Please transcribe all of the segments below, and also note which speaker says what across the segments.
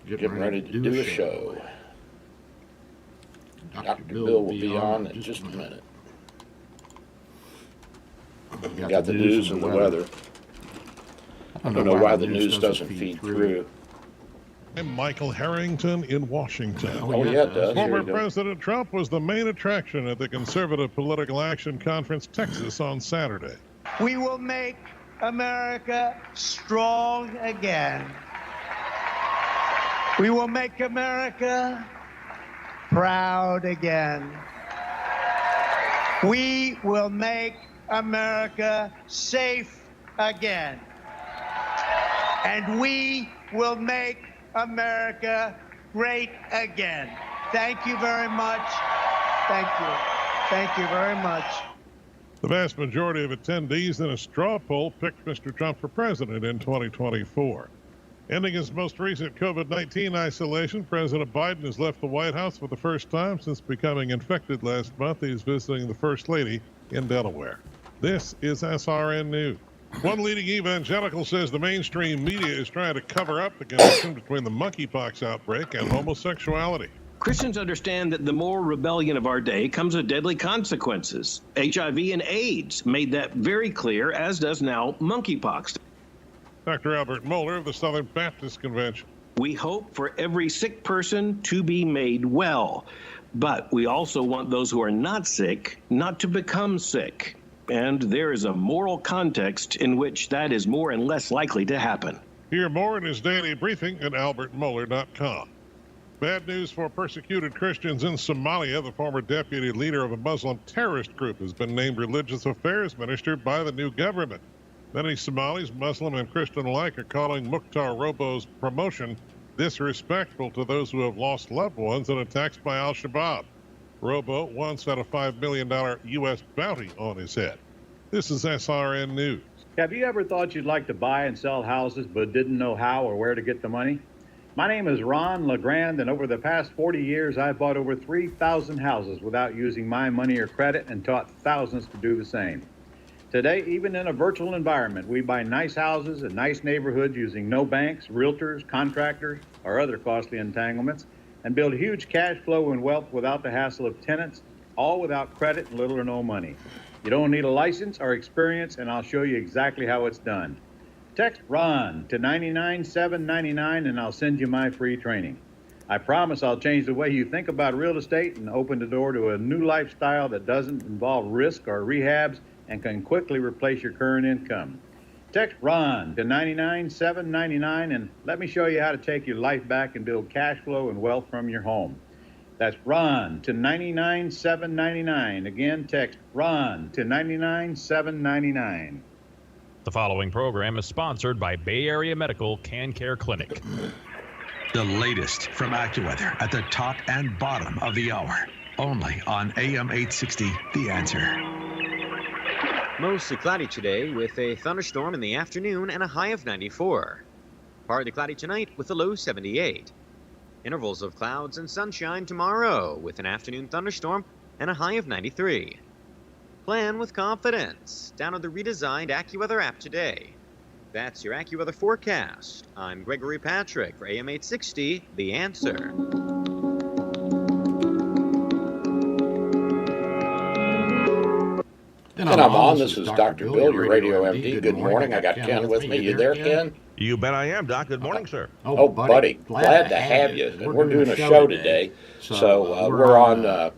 Speaker 1: getting ready to do a show. Dr. Bill will be on in just a minute. We got the news and the weather. I don't know why the news doesn't feed through.
Speaker 2: I'm Michael Harrington in Washington.
Speaker 1: Oh, yeah, it does.
Speaker 2: Former President Trump was the main attraction at the Conservative Political Action Conference, Texas, on Saturday.
Speaker 3: We will make America strong again. We will make America proud again. We will make America safe again. And we will make America great again. Thank you very much. Thank you. Thank you very much.
Speaker 2: The vast majority of attendees in a straw poll picked Mr. Trump for president in 2024. Ending his most recent COVID-19 isolation, President Biden has left the White House for the first time since becoming infected last month. He's visiting the First Lady in Delaware. This is SRN News. One leading evangelical says the mainstream media is trying to cover up the connection between the monkeypox outbreak and homosexuality.
Speaker 4: Christians understand that the moral rebellion of our day comes with deadly consequences. HIV and AIDS made that very clear, as does now monkeypox.
Speaker 2: Dr. Albert Mohler of the Southern Baptist Convention.
Speaker 4: We hope for every sick person to be made well, but we also want those who are not sick not to become sick. And there is a moral context in which that is more and less likely to happen.
Speaker 2: Hear more in his daily briefing at albertmohler.com. Bad news for persecuted Christians in Somalia. The former deputy leader of a Muslim terrorist group has been named religious affairs minister by the new government. Many Somalis, Muslim and Christian alike, are calling Mukhtar Robo's promotion disrespectful to those who have lost loved ones in attacks by al-Shabaab. Robo once had a $5 million U.S. bounty on his head. This is SRN News.
Speaker 5: Have you ever thought you'd like to buy and sell houses but didn't know how or where to get the money? My name is Ron LeGrand, and over the past 40 years, I've bought over 3,000 houses without using my money or credit and taught thousands to do the same. Today, even in a virtual environment, we buy nice houses in nice neighborhoods using no banks, realtors, contractors, or other costly entanglements, and build huge cash flow and wealth without the hassle of tenants, all without credit and little or no money. You don't need a license or experience, and I'll show you exactly how it's done. Text RON to 99799 and I'll send you my free training. I promise I'll change the way you think about real estate and open the door to a new lifestyle that doesn't involve risk or rehabs and can quickly replace your current income. Text RON to 99799 and let me show you how to take your life back and build cash flow and wealth from your home. That's RON to 99799. Again, text RON to 99799.
Speaker 6: The following program is sponsored by Bay Area Medical Can Care Clinic.
Speaker 7: The latest from AccuWeather at the top and bottom of the hour. Only on AM 860, The Answer.
Speaker 8: Mostly cloudy today with a thunderstorm in the afternoon and a high of 94. Partly cloudy tonight with a low 78. Intervals of clouds and sunshine tomorrow with an afternoon thunderstorm and a high of 93. Plan with confidence. Download the redesigned AccuWeather app today. That's your AccuWeather forecast. I'm Gregory Patrick for AM 860, The Answer.
Speaker 1: And I'm on. This is Dr. Bill, your radio MD. Good morning. I got Ken with me. You there, Ken?
Speaker 9: You bet I am, Doc. Good morning, sir.
Speaker 1: Oh, buddy. Glad to have you. And we're doing a show today. So we're on the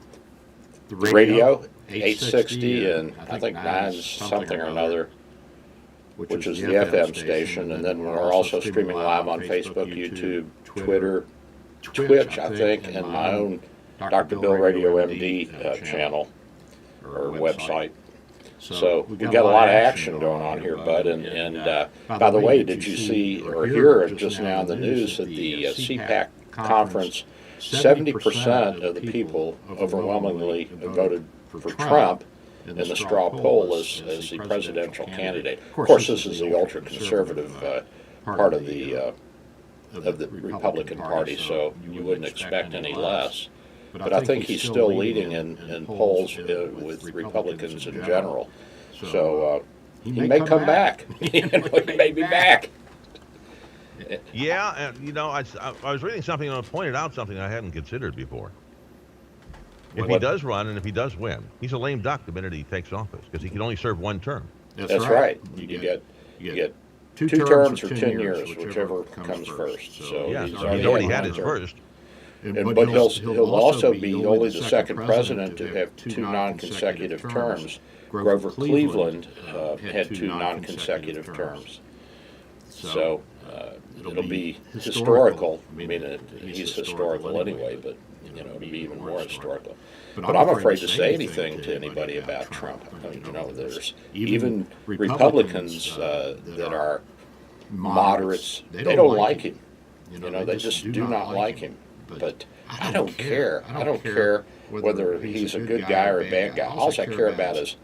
Speaker 1: radio, 860, and I think 9 something or another, which is the FM station. And then we're also streaming live on Facebook, YouTube, Twitter, Twitch, I think, and my own Dr. Bill Radio MD channel or website. So we've got a lot of action going on here, bud. And by the way, did you see or hear just now in the news that the CPAC conference, 70% of the people overwhelmingly voted for Trump in the straw poll as the presidential candidate. Of course, this is the ultra-conservative part of the Republican Party, so you wouldn't expect any less. But I think he's still leading in polls with Republicans in general. So he may come back. He may be back.
Speaker 9: Yeah, and I was reading something that pointed out something I hadn't considered before. If he does run and if he does win, he's a lame duck the minute he takes office because he can only serve one term.
Speaker 1: That's right. You get two terms or 10 years, whichever comes first. So
Speaker 9: Yeah,
Speaker 1: he's
Speaker 9: he's already had his
Speaker 1: term.
Speaker 9: first.
Speaker 1: But he'll also be only the second president to have two non-consecutive terms. Grover Cleveland had two non-consecutive terms. So it'll be historical. I mean, he's historical anyway, but it'll be even more historical. But I'm afraid to say anything to anybody about Trump. There's even Republicans that are moderates. They don't like him. They just do not like him. But I don't care. I don't care whether he's a good guy or a bad guy. All I care about is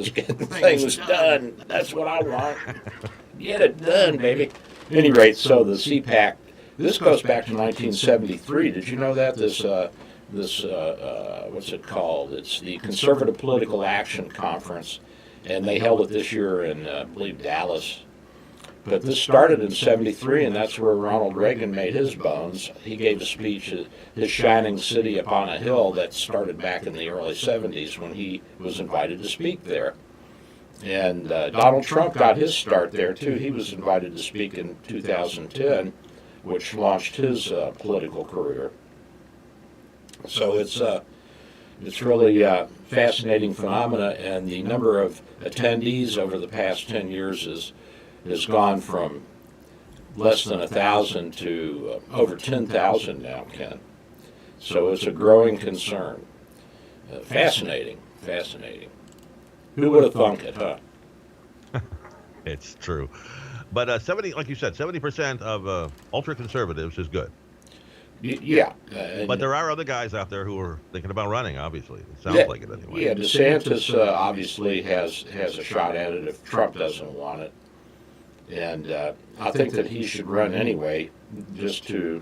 Speaker 1: getting things done. That's what I want. Get it done, baby. At any rate, so the CPAC, this goes back to 1973. Did you know that? This what's it called? It's the Conservative Political Action Conference, and they held it this year in, I believe, Dallas. But this started in 73, and that's where Ronald Reagan made his bones. He gave a speech at his shining city upon a hill that started back in the early 70s when he was invited to speak there. And Donald Trump got his start there, too. He was invited to speak in 2010, which launched his political career. So it's really a fascinating phenomena, and the number of attendees over the past 10 years has gone from less than 1,000 to over 10,000 now, Ken. So it's a growing concern. Fascinating. Who would have thunk it, huh?
Speaker 9: It's true. But like you said, 70% of ultra-conservatives is good.
Speaker 1: Yeah.
Speaker 9: But there are other guys out there who are thinking about running, obviously. It sounds like it anyway.
Speaker 1: Yeah, DeSantis obviously has a shot at it if Trump doesn't want it. And I think that he should run anyway, even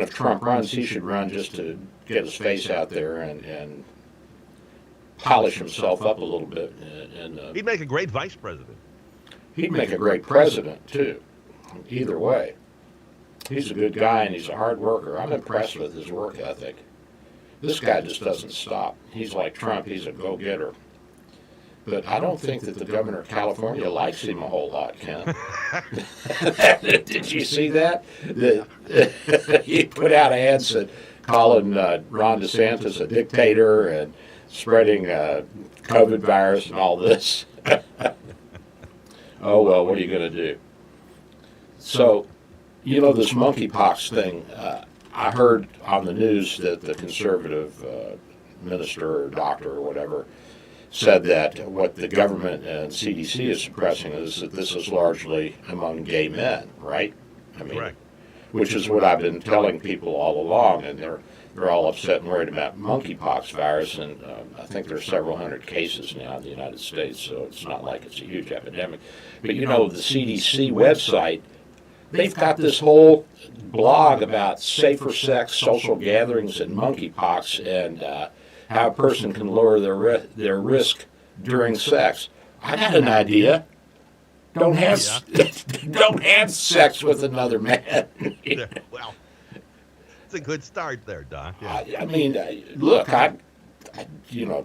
Speaker 1: if Trump runs, he should run just to get his face out there and polish himself up a little bit.
Speaker 9: He'd make a great vice president.
Speaker 1: He'd make a great president, too. Either way. He's a good guy and he's a hard worker. I'm impressed with his work ethic. This guy just doesn't stop. He's like Trump. He's a go-getter. But I don't think that the governor of California likes him a whole lot, Ken. Did you see that? He put out ads calling Ron DeSantis a dictator and spreading COVID virus and all this. Oh, well, what are you going to do? So, this monkeypox thing, I heard on the news that the conservative minister or doctor or whatever said that what the government and CDC is suppressing is that this is largely among gay men, right? I mean,
Speaker 9: correct.
Speaker 1: Which is what I've been telling people all along, and they're all upset and worried about monkeypox virus, and I think there's several hundred cases now in the United States, so it's not like it's a huge epidemic. But the CDC website, they've got this whole blog about safer sex, social gatherings, and monkeypox, and how a person can lower their risk during sex. I got an idea. Don't have sex with another man.
Speaker 9: Well, it's a good start there, Doc. Yeah.
Speaker 1: I mean, look,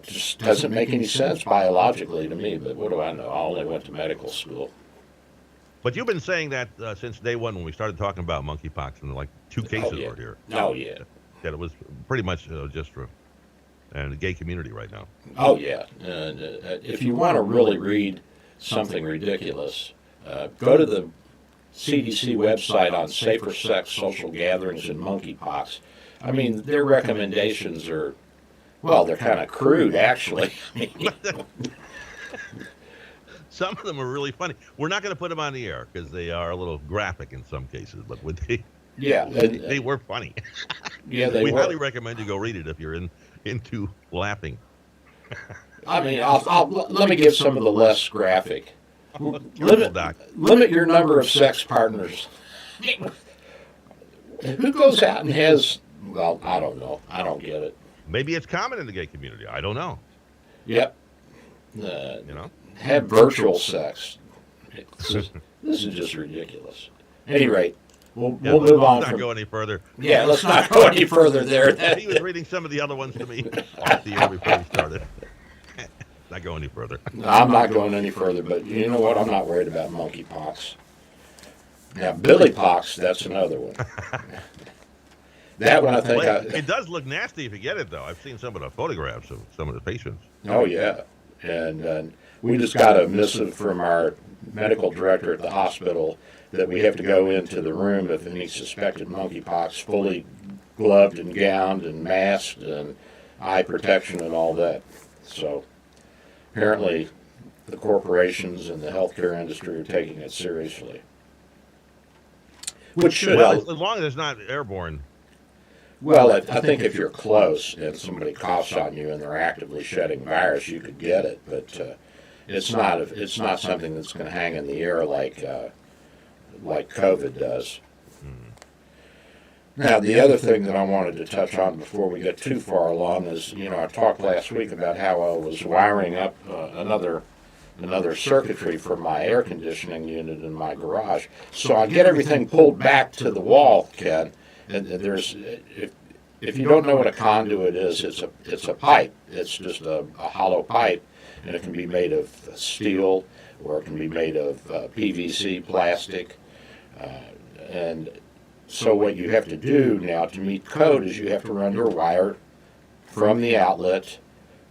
Speaker 1: just doesn't make any sense biologically to me. But what do I know? I only went to medical school.
Speaker 9: But you've been saying that since day one when we started talking about monkeypox, and like 2 cases were here.
Speaker 1: Oh, yeah.
Speaker 9: That it was pretty much just for the gay community right now.
Speaker 1: Oh, yeah. And if you want to really read something ridiculous, go to the CDC website on safer sex, social gatherings, and monkeypox. I mean, their recommendations are, they're kind of crude, actually.
Speaker 9: Some of them are really funny. We're not going to put them on the air because they are a little graphic in some cases, but they were funny.
Speaker 1: Yeah,
Speaker 9: we highly recommend you go read it if you're into laughing.
Speaker 1: I mean, let me give some of the less graphic. Limit your number of sex partners. Who goes out and has? Well, I don't know. I don't get it.
Speaker 9: Maybe it's common in the gay community. I don't know.
Speaker 1: Yep. Have virtual sex. This is just ridiculous. Any rate, we'll move
Speaker 9: let's
Speaker 1: on.
Speaker 9: not go any further.
Speaker 1: Yeah, let's not go any further there.
Speaker 9: He was reading some of the other ones to me off the air before we started. Not go any further.
Speaker 1: No, I'm not going any further, but you know what? I'm not worried about monkeypox. Now, billypox, that's another one. That one, I think.
Speaker 9: It does look nasty if you get it, though. I've seen some of the photographs of some of the patients.
Speaker 1: Oh, yeah. And we just got a missive from our medical director at the hospital that we have to go into the room if any suspected monkeypox, fully gloved and gowned and masked and eye protection and all that. So apparently the corporations and the healthcare industry are taking it seriously. Which should help.
Speaker 9: As long as it's not airborne.
Speaker 1: Well, I think if you're close and somebody coughs on you and they're actively shedding virus, you could get it. But it's not something that's going to hang in the air like COVID does. Now, the other thing that I wanted to touch on before we get too far along is, I talked last week about how I was wiring up another circuitry for my air conditioning unit in my garage. So I get everything pulled back to the wall, Ken. And there's, if you don't know what a conduit is, it's a pipe. It's just a hollow pipe, and it can be made of steel or it can be made of PVC, plastic, and so what you have to do now to meet code is you have to run your wire from the outlet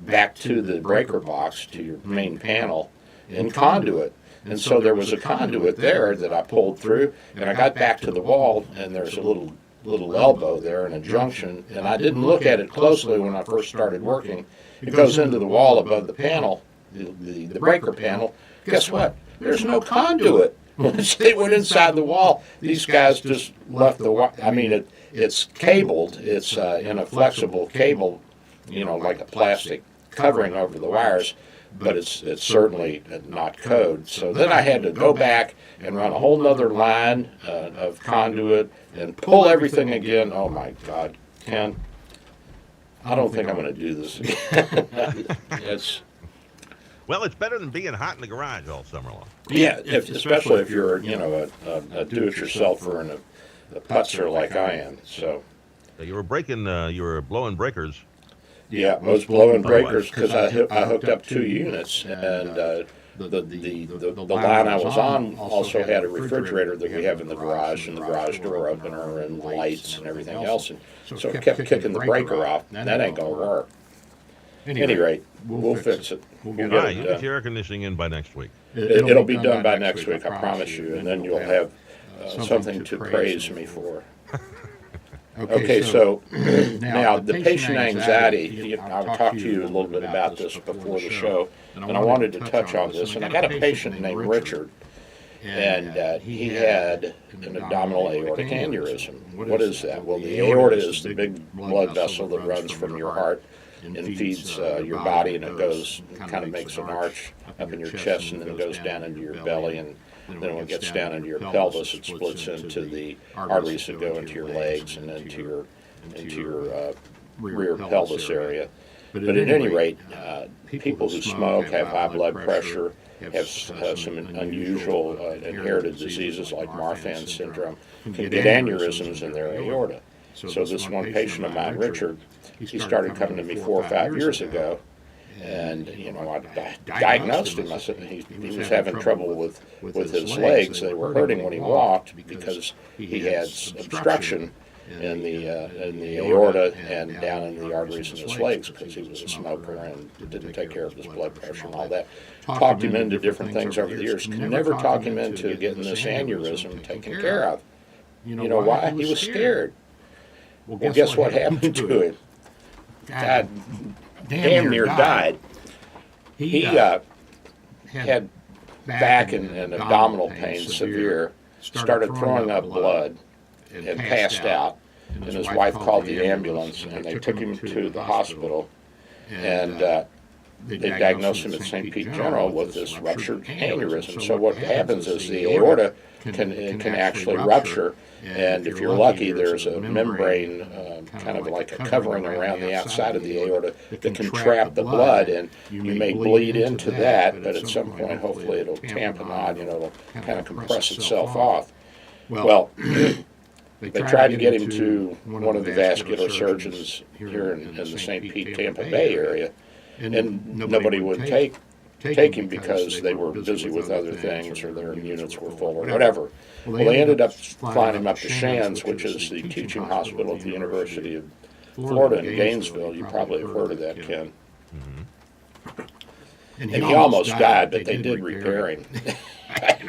Speaker 1: back to the breaker box to your main panel in conduit. And so there was a conduit there that I pulled through, and I got back to the wall, and there's a little elbow there and a junction, and I didn't look at it closely when I first started working. It goes into the wall above the panel, the breaker panel. Guess what? There's no conduit. Once they went inside the wall, these guys just left the wire. I mean, it's cabled. It's in a flexible cable, like a plastic covering over the wires, but it's certainly not code. So then I had to go back and run a whole nother line of conduit and pull everything again. Oh my God, Ken, I don't think I'm going to do this again.
Speaker 9: Well, it's better than being hot in the garage all summer long.
Speaker 1: Yeah, especially if you're, a do-it-yourselfer and a putzer like I am. So
Speaker 9: you were blowing breakers.
Speaker 1: Yeah, I was blowing breakers because I hooked up 2 units, and the line I was on also had a refrigerator that we have in the garage, and the garage door opener and lights and everything else, and so it kept kicking the breaker off. And that ain't gonna work. At any rate, we'll fix it. We'll get it
Speaker 9: You'll get your air conditioning in by next week.
Speaker 1: It'll be done by next week, I promise you, and then you'll have something to praise me for. Okay, so now the patient anxiety, I'll talk to you a little bit about this before the show, and I wanted to touch on this. And I got a patient named Richard, and he had an abdominal aortic aneurysm. What is that? Well, the aorta is the big blood vessel that runs from your heart and feeds your body, and it goes, kind of makes an arch up in your chest, and then it goes down into your belly, and then when it gets down into your pelvis, it splits into the arteries that go into your legs and into your rear pelvis area. But at any rate, people who smoke, have high blood pressure, have some unusual inherited diseases like Marfan syndrome, can get aneurysms in their aorta. So this one patient of mine, Richard, he started coming to me 4 or 5 years ago. And, I diagnosed him. I said he was having trouble with his legs. They were hurting when he walked because he had obstruction in the aorta and down in the arteries in his legs because he was a smoker and didn't take care of his blood pressure and all that. Talked him into different things over the years. Could never talk him into getting this aneurysm taken care of. You know why? He was scared. Well, guess what happened to him? God damn near died. He had back and abdominal pain severe, started throwing up blood, and passed out. And his wife called the ambulance, and they took him to the hospital, and they diagnosed him at St. Pete General with this ruptured aneurysm. So what happens is the aorta can actually rupture, and if you're lucky, there's a membrane, kind of like a covering around the outside of the aorta that can trap the blood, and you may bleed into that, but at some point, hopefully, it'll tampen on, it'll kind of compress itself off. Well, they tried to get him to one of the vascular surgeons here in the St. Pete, Tampa Bay area, and nobody would take him because they were busy with other things or their units were full or whatever. Well, they ended up flying him up to Shands, which is the teaching hospital at the University of Florida in Gainesville. You probably have heard of that, Ken. And he almost died, but they did repair him.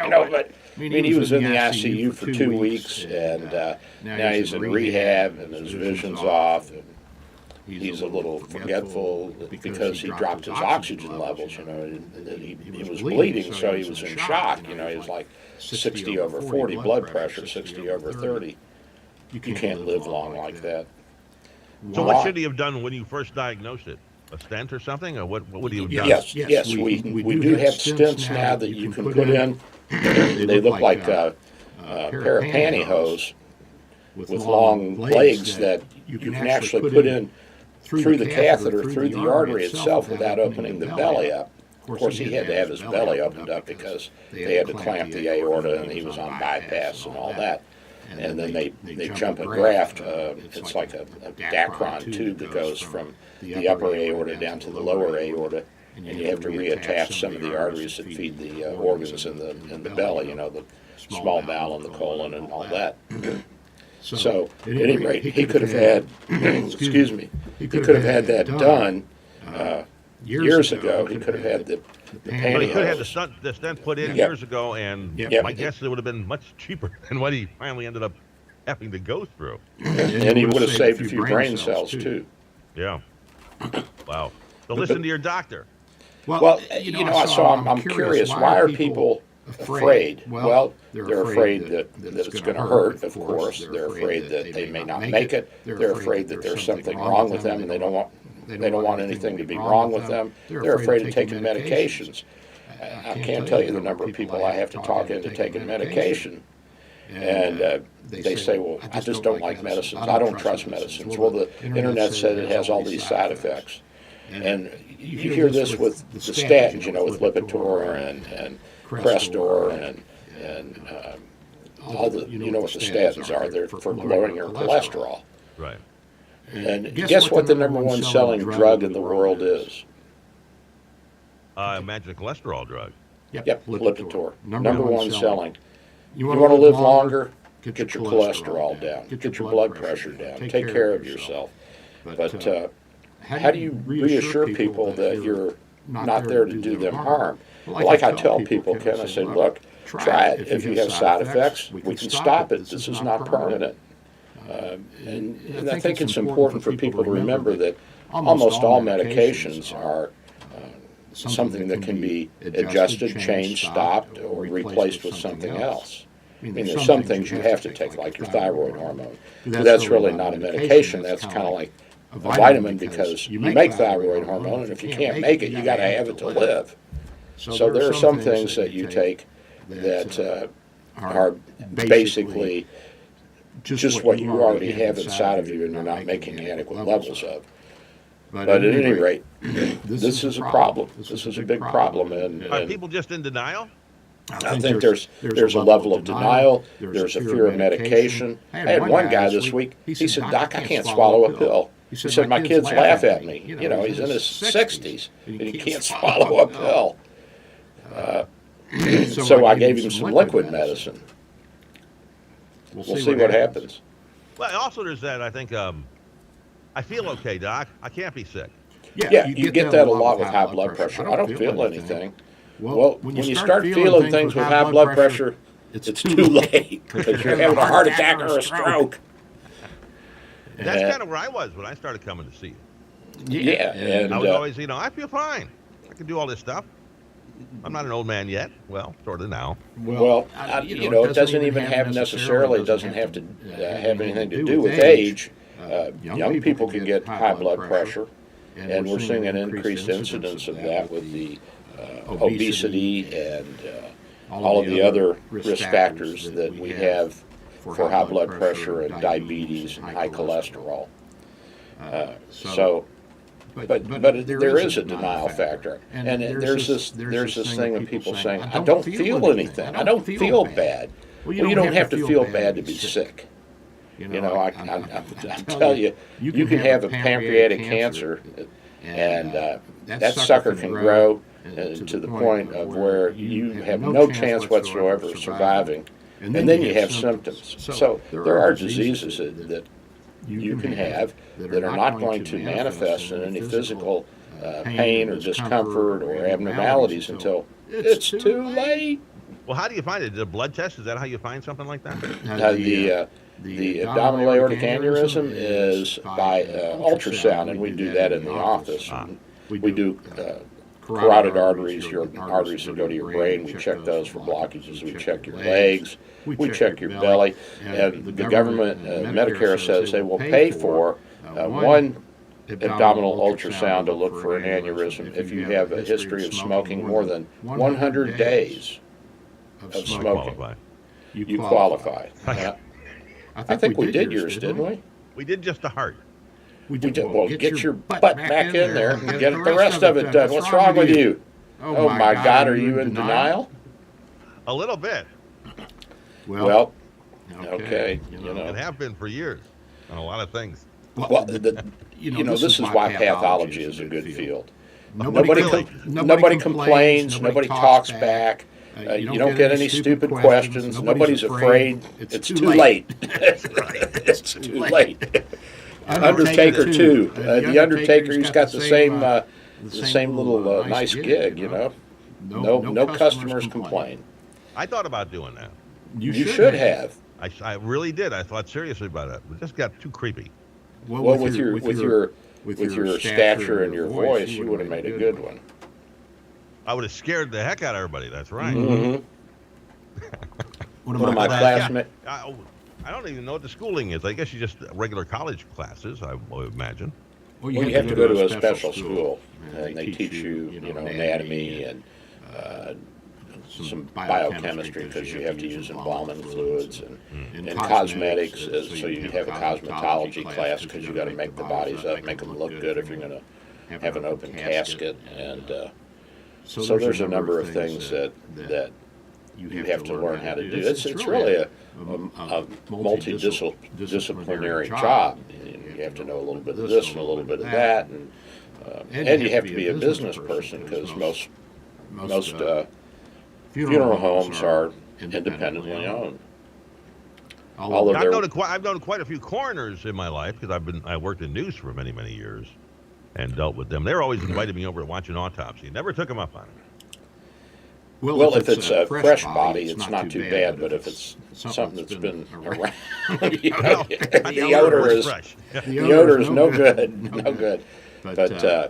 Speaker 1: But I mean, he was in the ICU for 2 weeks, and now he's in rehab, and his vision's off, and he's a little forgetful because he dropped his oxygen levels. And he was bleeding, so he was in shock. He was like 60 over 40 blood pressure, 60 over 30. You can't live long like that.
Speaker 9: So what should he have done when you first diagnosed it? A stent or something, or what would he have done?
Speaker 1: Yes. We do have stents now that you can put in. They look like a pair of pantyhose with long legs that you can actually put in through the catheter, through the artery itself, without opening the belly up. Of course, he had to have his belly opened up because they had to clamp the aorta, and he was on bypass and all that. And then they jump a graft. It's like a Dacron tube that goes from the upper aorta down to the lower aorta, and you have to reattach some of the arteries that feed the organs in the belly. The small bowel and the colon and all that. So at any rate, he could have had, he could have had that done years ago. He could have had the pantyhose.
Speaker 9: But he could have had the stent put in years ago, and my guess it would have been much cheaper than what he finally ended up having to go through.
Speaker 1: And he would have saved a few brain cells too.
Speaker 9: Yeah. Wow. So listen to your doctor.
Speaker 1: Well, so I'm curious. Why are people afraid? Well, they're afraid that it's going to hurt, of course. They're afraid that they may not make it. They're afraid that there's something wrong with them, and they don't want anything to be wrong with them. They're afraid of taking medications. I can't tell you the number of people I have to talk into taking medication. And they say, well, I just don't like medicines. I don't trust medicines. Well, the internet said it has all these side effects. And you hear this with the statins, with Lipitor and Crestor and all the, what the statins are. They're for lowering your cholesterol.
Speaker 9: Right.
Speaker 1: And guess what the number one selling drug in the world is?
Speaker 9: I imagine a cholesterol drug.
Speaker 1: Yep, Lipitor. Number one selling. You want to live longer? Get your cholesterol down. Get your blood pressure down. Take care of yourself. But how do you reassure people that you're not there to do them harm? Like I tell people, Ken, I say, look, try it. If you have side effects, we can stop it. This is not permanent. And I think it's important for people to remember that almost all medications are something that can be adjusted, changed, stopped, or replaced with something else. I mean, there's some things you have to take, like your thyroid hormone. But that's really not a medication. That's kind of like a vitamin, because you make thyroid hormone, and if you can't make it, you got to have it to live. So there are some things that you take that are basically just what you already have inside of you, and you're not making adequate levels of. But at any rate, this is a problem. This is a big problem. And
Speaker 9: Are people just in denial?
Speaker 1: I think there's a level of denial. There's a fear of medication. I had one guy this week. He said, "Doc, I can't swallow a pill." He said, "My kids laugh at me. He's in his 60s, and he can't swallow a pill." So I gave him some liquid medicine. We'll see what happens.
Speaker 9: Well, also there's that, I think, I feel okay, Doc. I can't be sick.
Speaker 1: Yeah, you get that a lot with high blood pressure. I don't feel anything. Well, when you start feeling things with high blood pressure, it's too late, because you're having a heart attack or a stroke.
Speaker 9: That's kind of where I was when I started coming to see you.
Speaker 1: Yeah. And
Speaker 9: I was always, I feel fine. I can do all this stuff. I'm not an old man yet. Well, sort of now.
Speaker 1: Well, it doesn't even have necessarily, doesn't have to have anything to do with age. Young people can get high blood pressure, and we're seeing an increased incidence of that with the obesity and all of the other risk factors that we have for high blood pressure and diabetes and high cholesterol. But there is a denial factor, and there's this thing of people saying, "I don't feel anything. I don't feel bad." Well, you don't have to feel bad to be sick. You know, I tell you, you can have a pancreatic cancer, and that sucker can grow to the point of where you have no chance whatsoever of surviving, and then you have symptoms. So there are diseases that you can have that are not going to manifest in any physical pain or discomfort or abnormalities until it's too late.
Speaker 9: Well, how do you find it? The blood test? Is that how you find something like that?
Speaker 1: The abdominal aortic aneurysm is by ultrasound, and we do that in the office. We do carotid arteries, your arteries that go to your brain. We check those for blockages. We check your legs. We check your belly. And the government, Medicare, says they will pay for one abdominal ultrasound to look for an aneurysm if you have a history of smoking more than 100 days of smoking. You qualify. I think we did yours, didn't we?
Speaker 9: We did just the heart.
Speaker 1: We did. Well, get your butt back in there and get the rest of it done. What's wrong with you? Oh my God, are you in denial?
Speaker 9: A little bit.
Speaker 1: Well, okay. You know,
Speaker 9: it have been for years on a lot of things.
Speaker 1: Well, you know, this is why pathology is a good field. Nobody complains. Nobody talks back. You don't get any stupid questions. Nobody's afraid. It's too late. It's too late. Undertaker too. The Undertaker, he's got the same little nice gig. You know, no customers complain.
Speaker 9: I thought about doing that.
Speaker 1: You should have.
Speaker 9: I really did. I thought seriously about it. It just got too creepy.
Speaker 1: Well, with your stature and your voice, you would have made a good one.
Speaker 9: I would have scared the heck out of everybody. That's right.
Speaker 1: Mm-hmm. One of my classmates.
Speaker 9: I don't even know what the schooling is. I guess you just regular college classes, I would imagine.
Speaker 1: Well, you have to go to a special school, and they teach you, anatomy and some biochemistry, because you have to use embalming fluids and cosmetics. So you have a cosmetology class because you got to make the bodies up, make them look good if you're going to have an open casket, and so there's a number of things that you have to learn how to do. It's really a multidisciplinary job. You have to know a little bit of this and a little bit of that, and you have to be a business person, because most funeral homes are independently owned.
Speaker 9: I've known quite a few coroners in my life, because I worked in news for many years and dealt with them. They were always inviting me over to watch an autopsy. Never took them up on it.
Speaker 1: Well, if it's a fresh body, it's not too bad. But if it's something that's been around, the odor is no good, no good. But the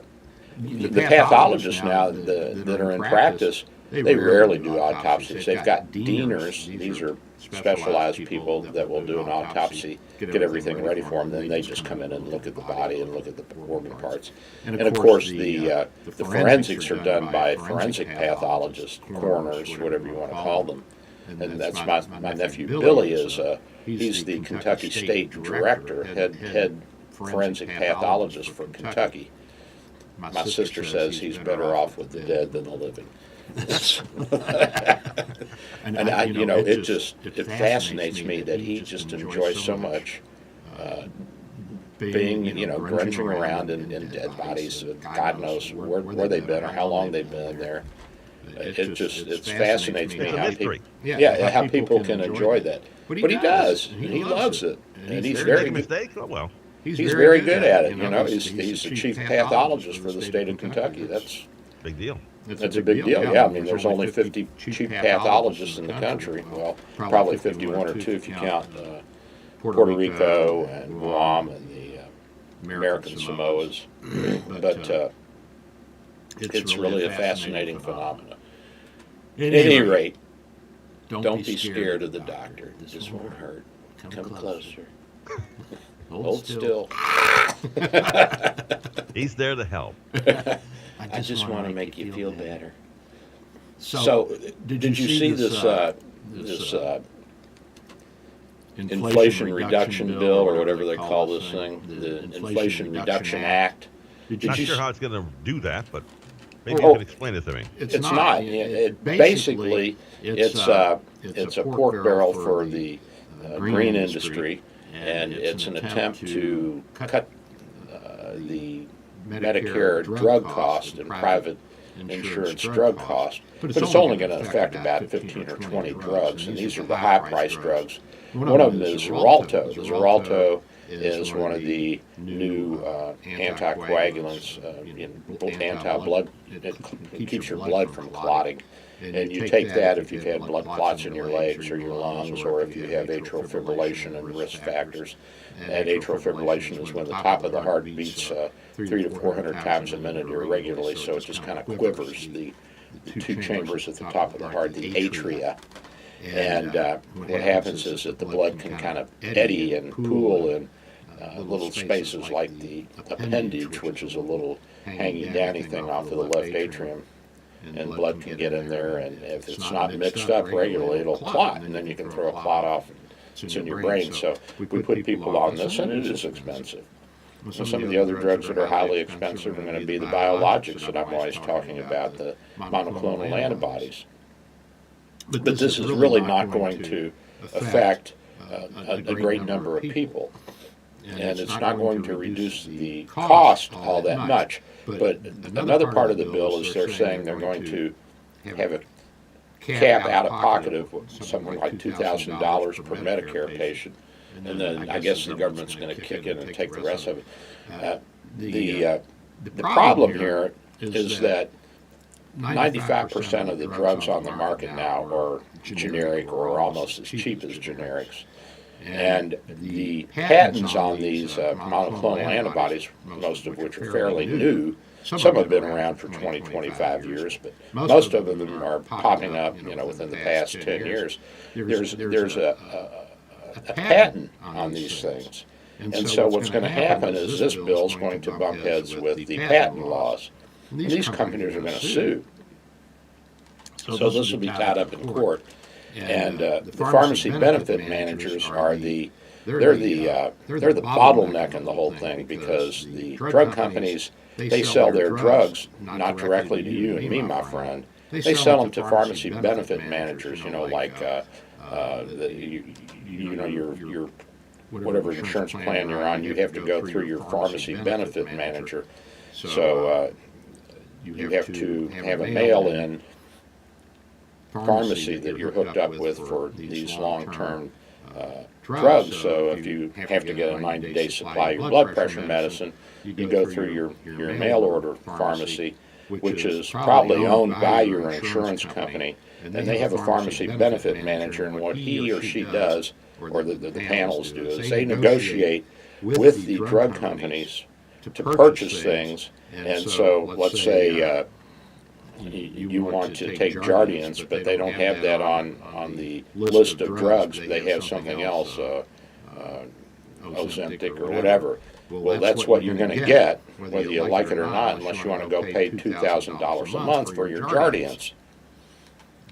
Speaker 1: pathologists now that are in practice, they rarely do autopsies. They've got deaners. These are specialized people that will do an autopsy, get everything ready for them. Then they just come in and look at the body and look at the organ parts. And of course, the forensics are done by forensic pathologists, coroners, whatever you want to call them. And that's my nephew Billy he's the Kentucky State Director, head forensic pathologist for Kentucky. My sister says he's better off with the dead than the living. And it fascinates me that he just enjoys so much being, grunging around in dead bodies. God knows where they've been or how long they've been there. It fascinates me how people can enjoy that. But he does. He loves it, and he's very He's very good at it. He's the chief pathologist for the state of Kentucky. That's
Speaker 9: big deal.
Speaker 1: That's a big deal. Yeah, I mean, there's only 50 chief pathologists in the country. Well, probably 51 or 2 if you count Puerto Rico and Guam and the American Samoas. But it's really a fascinating phenomenon. At any rate, don't be scared of the doctor. This won't hurt. Come closer. Hold still.
Speaker 9: He's there to help.
Speaker 1: I just want to make you feel better. So, did you see this Inflation Reduction Bill, or whatever they call this thing, the Inflation Reduction Act?
Speaker 9: Not sure how it's going to do that, but Maybe you can explain it to me.
Speaker 1: It's not. Basically, it's a pork barrel for the green industry, and it's an attempt to cut the Medicare drug cost and private insurance drug cost. But it's only going to affect about 15 or 20 drugs, and these are the high-priced drugs. One of them is Xarelto. The Xarelto is one of the new anticoagulants, anti-blood. It keeps your blood from clotting. And you take that if you've had blood clots in your legs or your lungs, or if you have atrial fibrillation and risk factors. And atrial fibrillation is when the top of the heart beats 300 to 400 times a minute irregularly, so it just kind of quivers the two chambers at the top of the heart, the atria. And what happens is that the blood can kind of eddy and pool in little spaces like the appendage, which is a little hanging downy thing off of the left atrium. And blood can get in there, and if it's not mixed up regularly, it'll clot, and then you can throw a clot off, and it's in your brain. So we put people on this, and it is expensive. So some of the other drugs that are highly expensive are going to be the biologics that I'm always talking about, the monoclonal antibodies. But this is really not going to affect a great number of people, and it's not going to reduce the cost all that much. But another part of the bill is they're saying they're going to have a cap out of pocket of something like $2,000 per Medicare patient, and then I guess the government's going to kick in and take the rest of it. The problem here is that 95% of the drugs on the market now are generic or almost as cheap as generics. And the patents on these monoclonal antibodies, most of which are fairly new, some have been around for 20, 25 years, but most of them are popping up, within the past 10 years. There's a patent on these things. And so what's going to happen is this bill is going to bump heads with the patent laws. And these companies are going to sue. So this will be tied up in court. And the pharmacy benefit managers are the bottleneck in the whole thing, because the drug companies, they sell their drugs not directly to you and me, my friend. They sell them to pharmacy benefit managers, like your whatever insurance plan you're on, you have to go through your pharmacy benefit manager. So you have to have a mail-in pharmacy that you're hooked up with for these long-term drugs. So if you have to get a 90-day supply of your blood pressure medicine, you go through your mail-order pharmacy, which is probably owned by your insurance company, and they have a pharmacy benefit manager, and what he or she does, or the panels do, is they negotiate with the drug companies to purchase things. And so let's say you want to take Jardiance, but they don't have that on the list of drugs. They have something else, Ozempic or whatever. Well, that's what you're going to get, whether you like it or not, unless you want to go pay $2,000 a month for your Jardiance.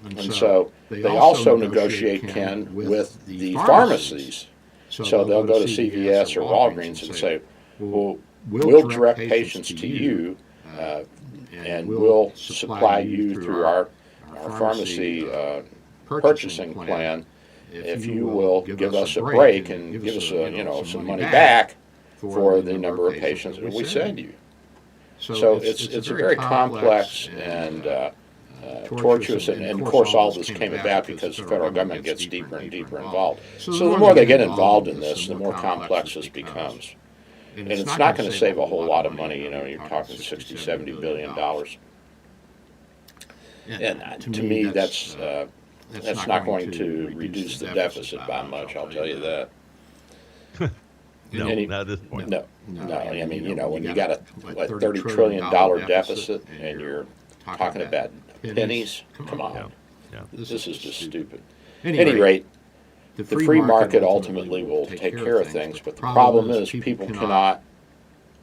Speaker 1: And so they also negotiate, Ken, with the pharmacies. So they'll go to CVS or Walgreens and say, well, we'll direct patients to you, and we'll supply you through our pharmacy purchasing plan if you will give us a break and give us some money back for the number of patients that we send you. So it's a very complex and tortuous, and of course all this came about because the federal government gets deeper and deeper involved. So the more they get involved in this, the more complex this becomes. And it's not going to save a whole lot of money. You're talking $60-70 billion. And to me, that's not going to reduce the deficit by much, I'll tell you that.
Speaker 9: No, not at this point.
Speaker 1: No. I mean, when you got a $30 trillion deficit and you're talking about pennies, come on.
Speaker 9: Yeah.
Speaker 1: This is just stupid. At any rate, the free market ultimately will take care of things, but the problem is people cannot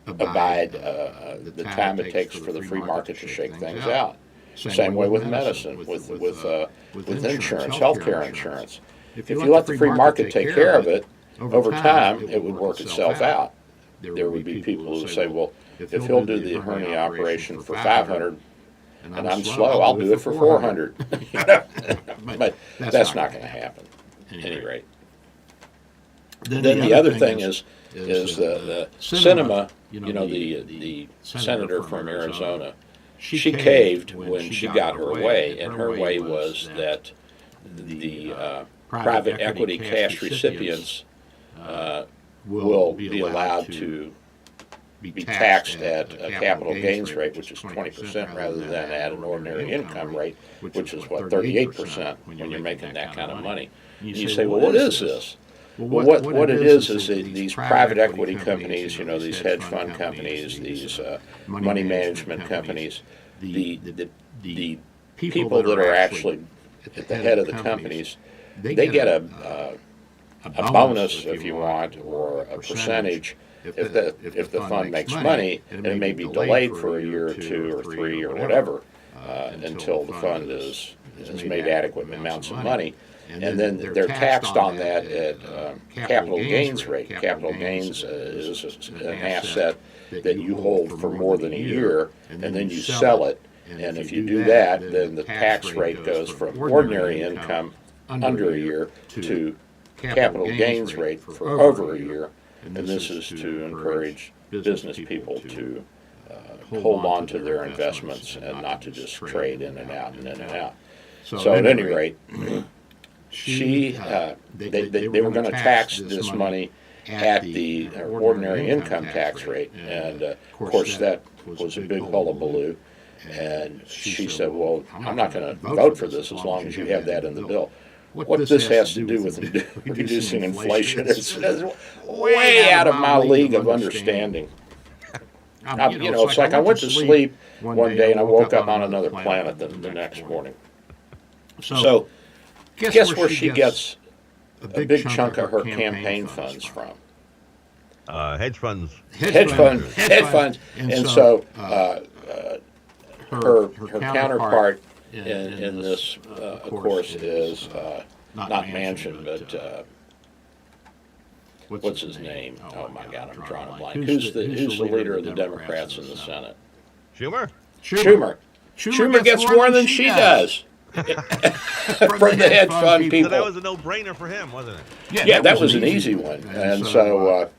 Speaker 1: abide the time it takes for the free market to shake things out. Same way with medicine, with insurance, healthcare insurance. If you let the free market take care of it, over time it would work itself out. There would be people who say, well, if he'll do the hernia operation for $500, and I'm slow, I'll do it for 400. But that's not going to happen at any rate. Then the other thing is the Sinema, the senator from Arizona. She caved when she got her way, and her way was that the private equity cash recipients will be allowed to be taxed at a capital gains rate, which is 20% rather than at an ordinary income rate, which is, 38% when you're making that kind of money. And you say, well, what is this? Well, what it is these private equity companies, these hedge fund companies, these money management companies, the people that are actually at the head of the companies, they get a bonus, if you want, or a percentage if the fund makes money, and it may be delayed for a year or 2 or 3 or whatever until the fund has made adequate amounts of money. And then they're taxed on that at capital gains rate. Capital gains is an asset that you hold for more than a year, and then you sell it. And if you do that, then the tax rate goes from ordinary income under a year to capital gains rate for over a year. And this is to encourage business people to hold on to their investments and not to just trade in and out and in and out. So at any rate, they were going to tax this money at the ordinary income tax rate, and of course that was a big hullabaloo. And she said, well, I'm not going to vote for this as long as you have that in the bill. What this has to do with reducing inflation is way out of my league of understanding. It's like I went to sleep one day and I woke up on another planet the next morning. So guess where she gets a big chunk of her campaign funds from?
Speaker 9: Hedge funds.
Speaker 1: Hedge funds. And so her counterpart in this, of course, is not Manchin, but what's his name? Oh my God, I'm drawing a blank. Who's the leader of the Democrats in the Senate?
Speaker 9: Schumer.
Speaker 1: Schumer gets more than she does. From the hedge fund people.
Speaker 9: So that was a no-brainer for him, wasn't it?
Speaker 1: Yeah, that was an easy one. And so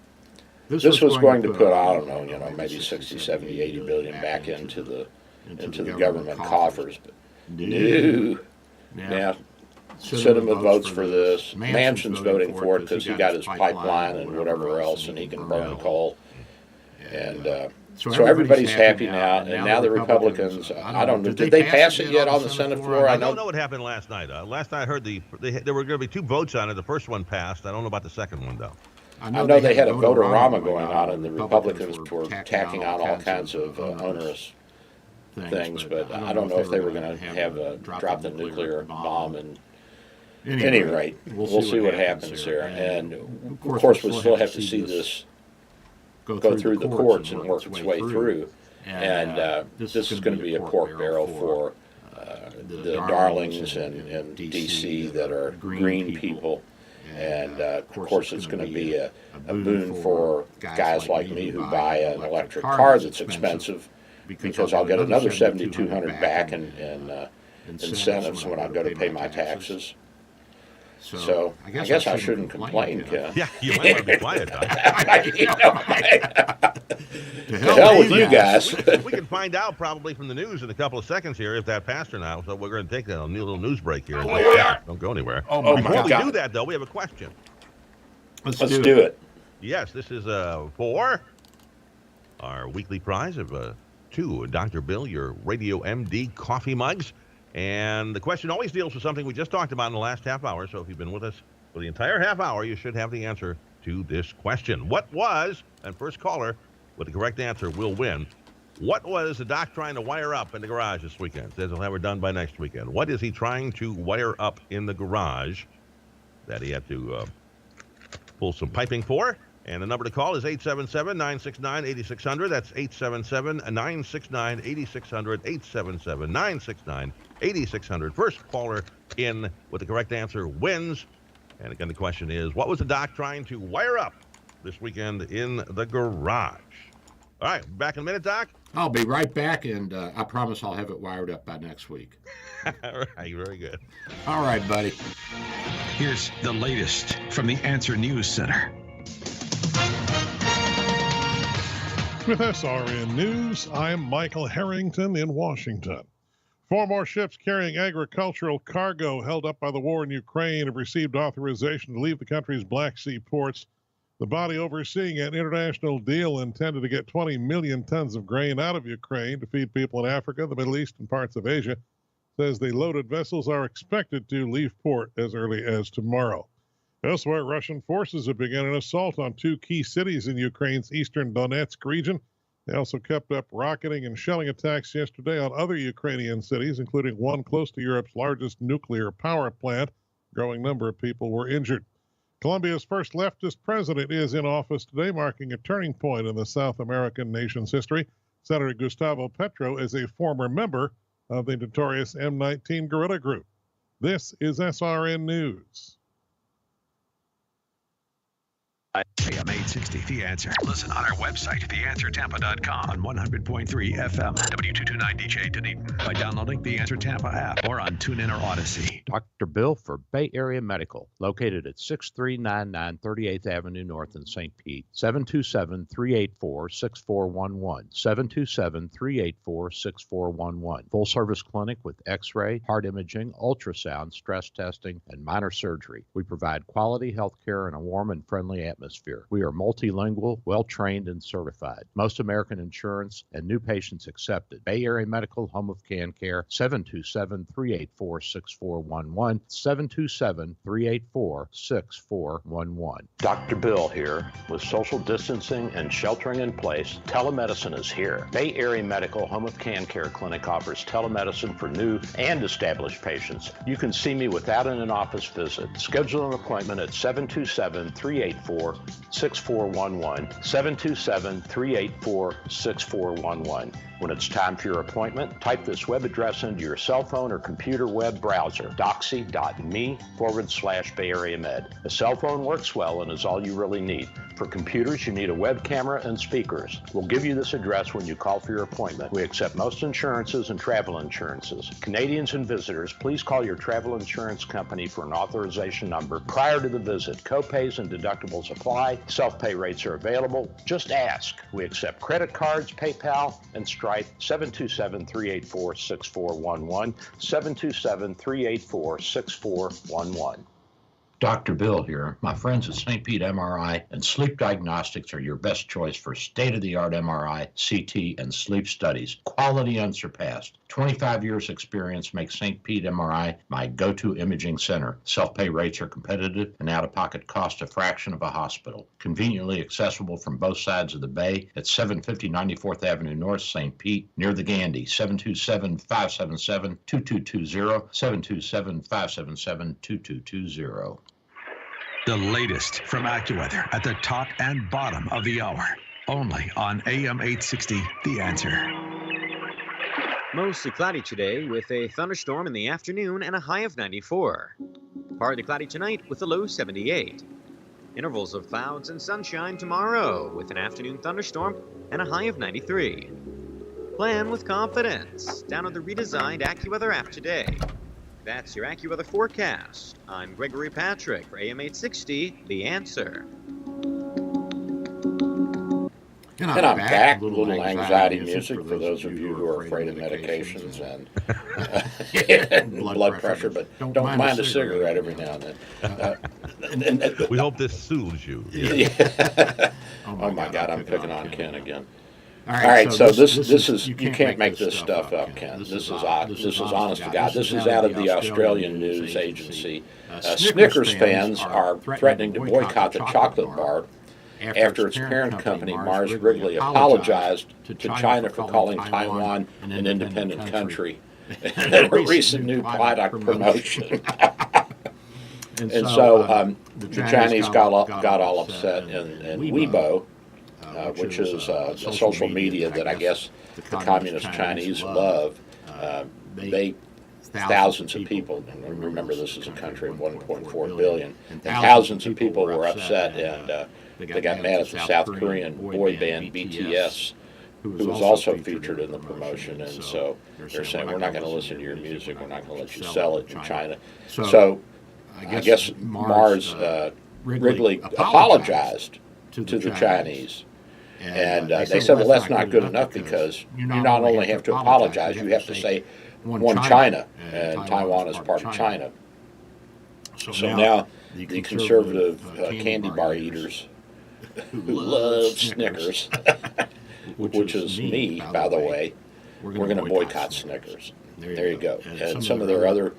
Speaker 1: this was going to put, I don't know, maybe 60, 70, 80 billion back into the government coffers. But no. Now, Sinema votes for this. Manchin's voting for it because he got his pipeline and whatever else, and he can burn coal. And so everybody's happy now, and now the Republicans, I don't know, did they pass it yet on the Senate floor?
Speaker 9: I don't know what happened last night. Last night I heard there were going to be 2 votes on it. The first one passed. I don't know about the second one, though.
Speaker 1: I know they had a vote-a-rama going on, and the Republicans were tacking on all kinds of onerous things, but I don't know if they were going to have drop the nuclear bomb. And at any rate, we'll see what happens there. And of course, we'll still have to see this go through the courts and work its way through. And this is going to be a pork barrel for the darlings in D.C. that are green people. And of course, it's going to be a boon for guys like me who buy an electric car that's expensive, because I'll get another $7,200 back in incentives when I go to pay my taxes. So I guess I shouldn't complain, Ken.
Speaker 9: Yeah, you might want to be quiet, Doc.
Speaker 1: To hell with you guys.
Speaker 9: We can find out probably from the news in a couple of seconds here if that passed or not. So we're going to take a little news break here. Don't go anywhere.
Speaker 1: Before
Speaker 9: we do that, though, we have a question.
Speaker 1: Let's do it.
Speaker 9: Yes, this is for our weekly prize of 2 Dr. Bill, your Radio MD coffee mugs. And the question always deals with something we just talked about in the last half hour. So if you've been with us for the entire half hour, you should have the answer to this question. What was, and first caller with the correct answer will win, what was the doc trying to wire up in the garage this weekend? Says he'll have it done by next weekend. What is he trying to wire up in the garage that he had to pull some piping for? And the number to call is 877-969-8600. That's 877-969-8600. 877-969-8600. First caller in with the correct answer wins. And again, the question is, what was the doc trying to wire up this weekend in the garage? All right, back in a minute, Doc.
Speaker 1: I'll be right back, and I promise I'll have it wired up by next week.
Speaker 9: All right, very good.
Speaker 1: All right, buddy.
Speaker 7: Here's the latest from the Answer News Center.
Speaker 2: With SRN News, I'm Michael Harrington in Washington. 4 more ships carrying agricultural cargo held up by the war in Ukraine have received authorization to leave the country's Black Sea ports. The body overseeing an international deal intended to get 20 million tons of grain out of Ukraine to feed people in Africa, the Middle East, and parts of Asia says the loaded vessels are expected to leave port as early as tomorrow. Elsewhere, Russian forces have begun an assault on 2 key cities in Ukraine's eastern Donetsk region. They also kept up rocketing and shelling attacks yesterday on other Ukrainian cities, including one close to Europe's largest nuclear power plant. A growing number of people were injured. Colombia's first leftist president is in office today, marking a turning point in the South American nation's history. Senator Gustavo Petro is a former member of the notorious M19 guerrilla group. This is SRN News.
Speaker 7: AM 860, The Answer. Listen on our website, theanswertampa.com, on 100.3 FM, W229DJ Dunedin, by downloading the Answer Tampa app, or on TuneIn or Odyssey.
Speaker 10: Dr. Bill for Bay Area Medical, located at 6399 38th Avenue North in St. Pete, 727-384-6411, 727-384-6411. Full service clinic with x-ray, heart imaging, ultrasound, stress testing, and minor surgery. We provide quality health care in a warm and friendly atmosphere. We are multilingual, well-trained, and certified. Most American insurance and new patients accepted. Bay Area Medical, home of Can Care, 727-384-6411, 727-384-6411.
Speaker 11: Dr. Bill here. With social distancing and sheltering in place, telemedicine is here. Bay Area Medical, home of Can Care Clinic offers telemedicine for new and established patients. You can see me without an in-office visit. Schedule an appointment at 727-384-6411, 727-384-6411. When it's time for your appointment, type this web address into your cell phone or computer web browser, doxy.me/Bay Area Med. A cell phone works well and is all you really need. For computers, you need a web camera and speakers. We'll give you this address when you call for your appointment. We accept most insurances and travel insurances. Canadians and visitors, please call your travel insurance company for an authorization number prior to the visit. Co-pays and deductibles apply. Self-pay rates are available. Just ask. We accept credit cards, PayPal, and Stripe. 727-384-6411, 727-384-6411.
Speaker 12: Dr. Bill here. My friends at St. Pete MRI and Sleep Diagnostics are your best choice for state-of-the-art MRI, CT, and sleep studies. Quality unsurpassed. 25 years experience makes St. Pete MRI my go-to imaging center. Self-pay rates are competitive and out-of-pocket cost a fraction of a hospital. Conveniently accessible from both sides of the bay at 750 94th Avenue North, St. Pete, near the Gandhi. 727-577-2220, 727-577-2220.
Speaker 7: The latest from AccuWeather at the top and bottom of the hour. Only on AM 860, The Answer.
Speaker 8: Mostly cloudy today with a thunderstorm in the afternoon and a high of 94. Partly cloudy tonight with a low 78. Intervals of clouds and sunshine tomorrow with an afternoon thunderstorm and a high of 93. Plan with confidence. Download the redesigned AccuWeather app today. That's your AccuWeather forecast. I'm Gregory Patrick for AM 860, The Answer.
Speaker 1: And I'm back. A little anxiety music for those of you who are afraid of medications and blood pressure, but don't mind a cigarette every now and then.
Speaker 9: We hope this soothes you.
Speaker 1: Yeah. Oh my God, I'm picking on Ken again. All right, so this is you can't make this stuff up, Ken. This is honest to God. This is out of the Australian news agency. Snickers fans are threatening to boycott the chocolate bar after its parent company, Mars Wrigley, apologized to China for calling Taiwan an independent country in a recent new product promotion. And so the Chinese got all upset, and Weibo, which is a social media that I guess the communist Chinese love, they thousands of people, and remember this is a country of 1.4 billion, and thousands of people were upset, and they got mad at the South Korean boy band BTS who was also featured in the promotion, and so they're saying, we're not going to listen to your music, we're not going to let you sell it in China. So I guess Mars Wrigley apologized to the Chinese. And they said, well, that's not good enough because you not only have to apologize, you have to say one China, and Taiwan is part of China. So now the conservative candy bar eaters who love Snickers, which is me, by the way, we're going to boycott Snickers. There you go. And some of their other,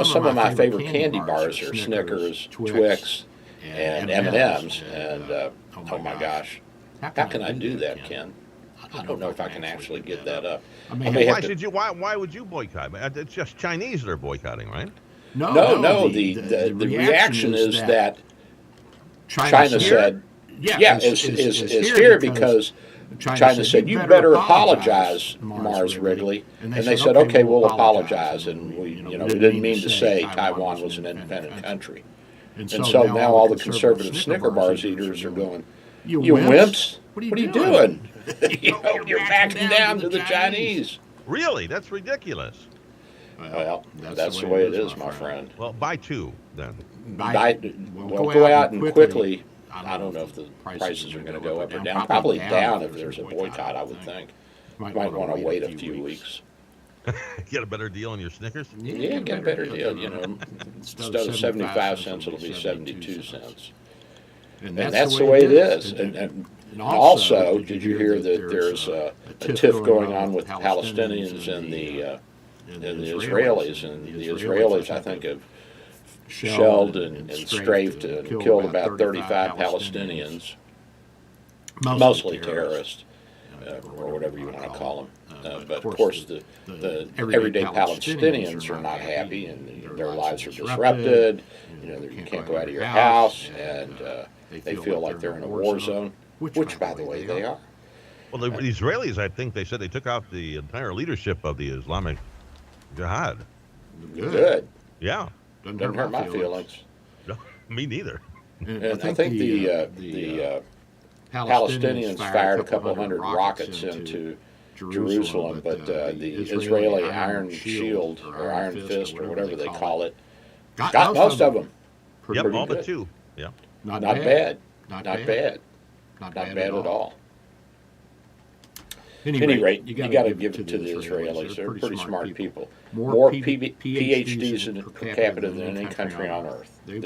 Speaker 1: some of my favorite candy bars are Snickers, Twix, and M&Ms. And oh my gosh, how can I do that, Ken? I don't know if I can actually get that up.
Speaker 9: Why would you boycott? It's just Chinese that are boycotting, right?
Speaker 1: No. The reaction is that China said, is here because China said, you better apologize, Mars Wrigley. And they said, okay, we'll apologize. And we didn't mean to say Taiwan was an independent country. And so now all the conservative Snicker bars eaters are going, you wimps, what are you doing? You're backing down to the Chinese.
Speaker 9: Really? That's ridiculous.
Speaker 1: Well, that's the way it is, my friend.
Speaker 9: Well, buy two, then.
Speaker 1: Go out and quickly. I don't know if the prices are going to go up or down. Probably down if there's a boycott, I would think. Might want to wait a few weeks.
Speaker 9: Get a better deal on your Snickers?
Speaker 1: Yeah, get a better deal. Instead of 75 cents, it'll be 72 cents. And that's the way it is. And also, did you hear that there's a tiff going on with Palestinians and the Israelis? And the Israelis, I think, have shelled and strafed and killed about 35 Palestinians, mostly terrorists, or whatever you want to call them. But of course, the everyday Palestinians are not happy, and their lives are disrupted. You can't go out of your house, and they feel like they're in a war zone, which, by the way, they are.
Speaker 9: Well, the Israelis, I think they said they took out the entire leadership of the Islamic Jihad.
Speaker 1: Good.
Speaker 9: Yeah.
Speaker 1: Doesn't hurt my feelings.
Speaker 9: No, me neither.
Speaker 1: And I think the Palestinians fired a couple hundred rockets into Jerusalem, but the Israeli Iron Shield or Iron Fist or whatever they call it got most of them.
Speaker 9: Yep, all but two. Yeah.
Speaker 1: Not bad. Not bad at all. At any rate, you got to give it to the Israelis. They're pretty smart people. More PhDs per capita than any country on Earth. They're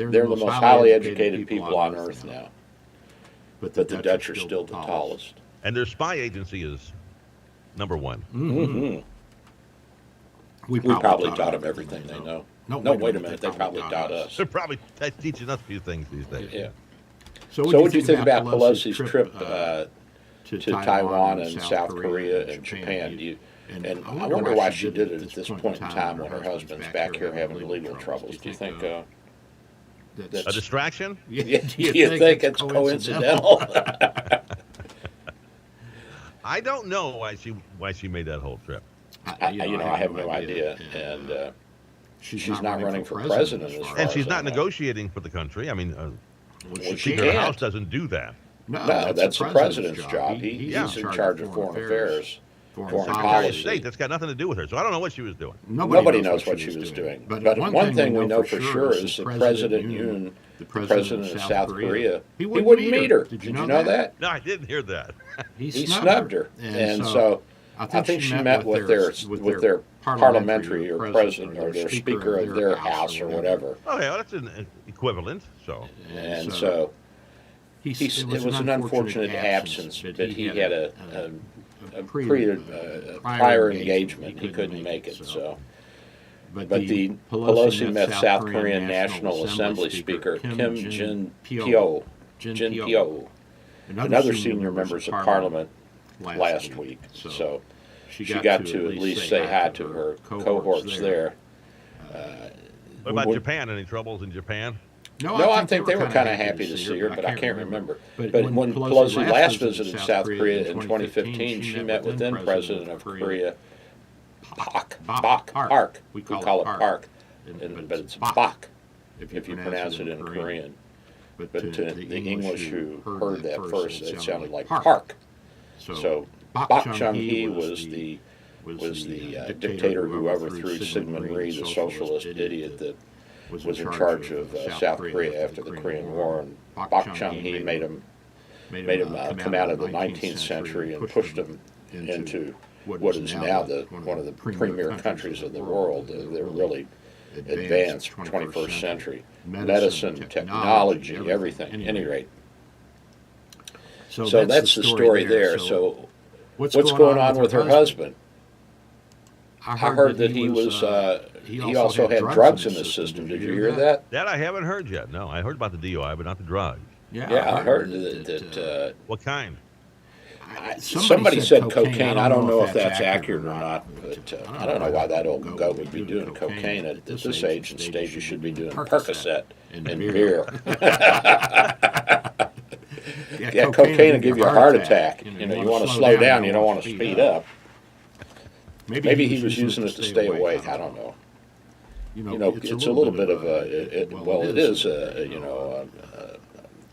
Speaker 1: the most highly educated people on Earth now. But the Dutch are still the tallest.
Speaker 9: And their spy agency is number one.
Speaker 1: Mm-hmm. We probably taught them everything they know. No, wait a minute. They probably taught us.
Speaker 9: They're probably teaching us a few things these days.
Speaker 1: Yeah. So what do you think about Pelosi's trip to Taiwan and South Korea and Japan? And I wonder why she did it at this point in time when her husband's back here having legal troubles. Do you think
Speaker 9: that's a distraction?
Speaker 1: Do you think it's coincidental?
Speaker 9: I don't know why she made that whole trip.
Speaker 1: I have no idea. And she's not running for president,
Speaker 9: and she's not negotiating for the country. I mean, the Speaker of the House doesn't do that.
Speaker 1: No, that's the president's job. He's in charge of foreign affairs, foreign policy.
Speaker 9: State, that's got nothing to do with her. So I don't know what she was doing.
Speaker 1: Nobody knows what she was doing. But one thing we know for sure is that President Yoon, the president of South Korea, he wouldn't meet her. Did you know that?
Speaker 9: No, I didn't hear that.
Speaker 1: He snubbed her, and so I think she met with their parliamentary or president or their speaker of their house or whatever.
Speaker 9: Oh yeah, that's an equivalent. So
Speaker 1: and so. It was an unfortunate absence, but he had a prior engagement. He couldn't make it. So, but the Pelosi met South Korean National Assembly Speaker Kim Jin-pyo, another senior members of Parliament last week. So she got to at least say hi to her cohorts there.
Speaker 9: What about Japan? Any troubles in Japan?
Speaker 1: No, I think they were kind of happy to see her, but I can't remember. But when Pelosi last visited South Korea in 2015, she met with then President of Korea, Park. We call it Park, but it's Bak, if you pronounce it in Korean. But to the English who heard that first, it sounded like Park. So Bok Chung-hee was the dictator who overthrew Syngman Rhee, the socialist idiot that was in charge of South Korea after the Korean War. And Bok Chung-hee made him come out of the 19th century and pushed him into what is now one of the premier countries in the world. They're really advanced 21st century medicine, technology, everything. At any rate. So that's the story there. So what's going on with her husband? I heard that he was. He also had drugs in the system. Did you hear that?
Speaker 9: That I haven't heard yet. No, I heard about the DUI, but not the drugs.
Speaker 1: Yeah, I heard that.
Speaker 9: What kind?
Speaker 1: Somebody said cocaine. I don't know if that's accurate or not, but I don't know why that old goat would be doing cocaine at this age and stage. You should be doing Percocet and beer. Yeah, cocaine will give you a heart attack. You know, you want to slow down. You don't want to speed up. Maybe he was using it to stay awake. I don't know. You know, it's a little bit of it is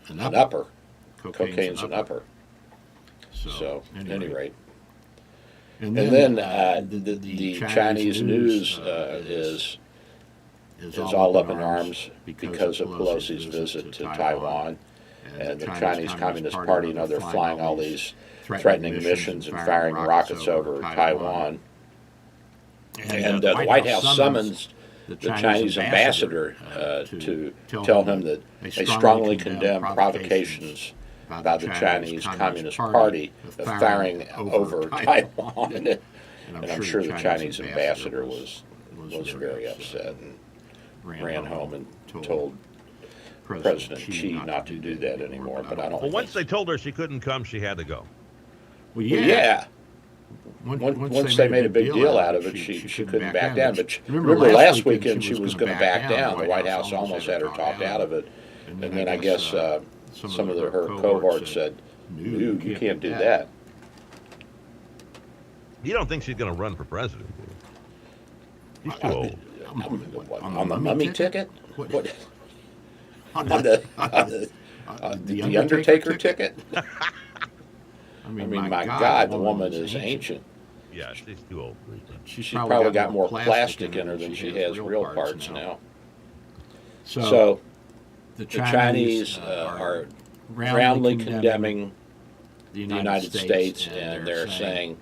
Speaker 1: an upper. Cocaine's an upper. So, at any rate. And then the Chinese news is all up in arms because of Pelosi's visit to Taiwan. And the Chinese Communist Party, you know, they're flying all these threatening missions and firing rockets over Taiwan. And the White House summons the Chinese ambassador to tell him that they strongly condemn provocations by the Chinese Communist Party of firing over Taiwan. And I'm sure the Chinese ambassador was very upset and ran home and told President Xi not to do that anymore. But I don't.
Speaker 9: Well, once they told her she couldn't come, she had to go.
Speaker 1: Well, yeah. Once they made a big deal out of it, she couldn't back down. But remember last weekend she was going to back down. The White House almost had her talked out of it. And then I guess some of her cohorts said, "No, you can't do that."
Speaker 9: You don't think she's going to run for president? She's too old.
Speaker 1: On the mummy ticket? What? On the Undertaker ticket? I mean, my God, the woman is ancient.
Speaker 9: Yeah, she's too old.
Speaker 1: She's probably got more plastic in her than she has real parts now. So the Chinese are roundly condemning the United States, and they're saying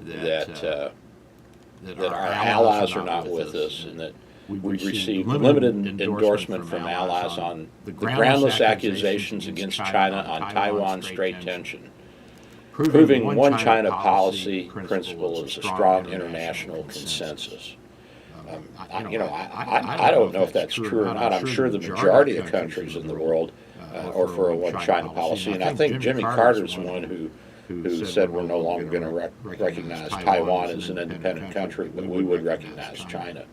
Speaker 1: that our allies are not with us, and that we've received limited endorsement from allies on the groundless accusations against China on Taiwan Strait tension. Proving one China policy principle is a strong international consensus. I don't know if that's true or not. I'm sure the majority of countries in the world are for a one China policy, and I think Jimmy Carter's the one who said we're no longer going to recognize Taiwan as an independent country, but we would recognize China.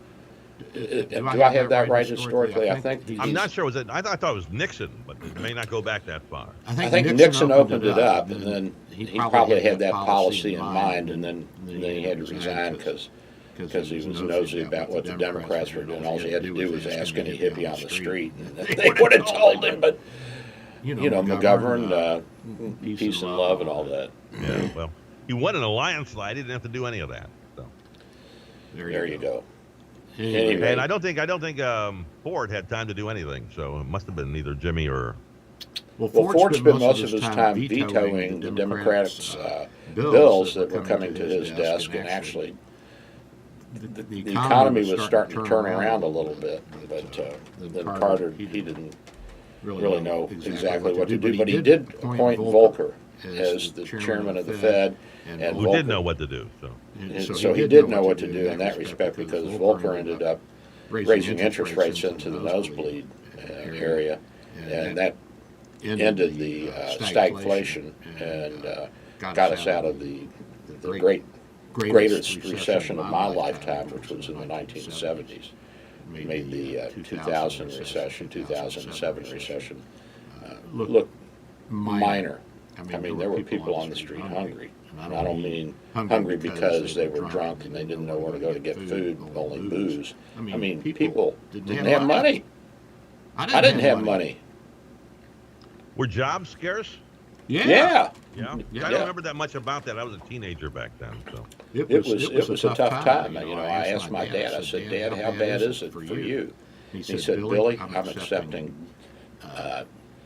Speaker 1: Do I have that right historically? I think
Speaker 9: I'm not sure. Was it? I thought it was Nixon, but it may not go back that far.
Speaker 1: I think Nixon opened it up, and then he probably had that policy in mind, and then he had to resign because he was nosy about what the Democrats were doing. All he had to do was ask any hippie on the street, and they would have told him. But McGovern, peace and love, and all that.
Speaker 9: Yeah. Well, he won an alliance slide. He didn't have to do any of that. So
Speaker 1: there you go.
Speaker 9: Anyway. And I don't think Ford had time to do anything, so it must have been either Jimmy or.
Speaker 1: Well, Ford spent most of his time vetoing the Democrats' bills that were coming to his desk, and actually, the economy was starting to turn around a little bit. But then Carter, he didn't really know exactly what to do, but he did appoint Volcker as the chairman of the Fed. And
Speaker 9: who did know what to do.
Speaker 1: So he did know what to do in that respect, because Volcker ended up raising interest rates into the nosebleed area, and that ended the stagflation and got us out of the greatest recession of my lifetime, which was in the 1970s. Made the 2000 recession, 2007 recession look minor. I mean, there were people on the street hungry. And I don't mean hungry because they were drunk and they didn't know where to go to get food, only booze. I mean, people didn't have money. I didn't have money.
Speaker 9: Were jobs scarce?
Speaker 1: Yeah.
Speaker 9: Yeah. I don't remember that much about that. I was a teenager back then. So
Speaker 1: It was a tough time. I asked my dad, I said, Dad, how bad is it for you? He said, Billy, I'm accepting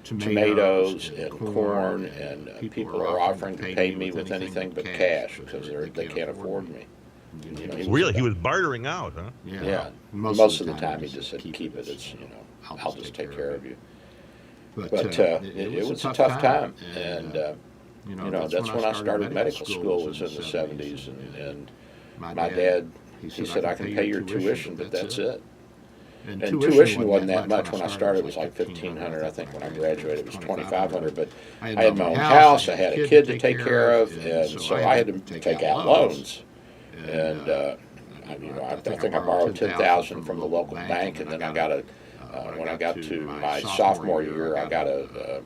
Speaker 1: tomatoes and corn, and people are offering to pay me with anything but cash because they can't afford me.
Speaker 9: Really, he was bartering out, huh?
Speaker 1: Yeah. Most of the time, he just said, keep it. It's I'll just take care of you. But it was a tough time, and that's when I started medical school. Was in the '70s, and my dad, he said, I can pay your tuition, but that's it. And tuition wasn't that much when I started. It was like $1,500. I think when I graduated, it was $2,500. But I had my own house. I had a kid to take care of, and so I had to take out loans. And I think I borrowed $10,000 from the local bank, and then I got when I got to my sophomore year, I got a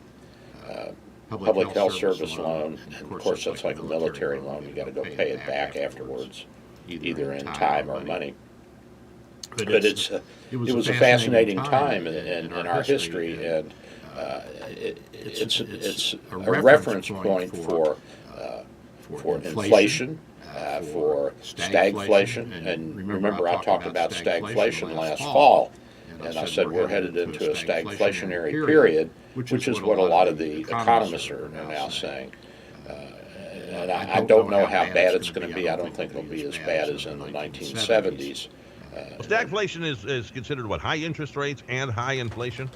Speaker 1: public health service loan. And of course, that's like a military loan. You got to go pay it back afterwards, either in time or money. But it was a fascinating time in our history, and it's a reference point for inflation, for stagflation. And remember, I talked about stagflation last fall, and I said we're headed into a stagflationary period, which is what a lot of the economists are now saying. And I don't know how bad it's going to be. I don't think it'll be as bad as in the 1970s.
Speaker 9: Stagflation is considered what, high interest rates and high inflation?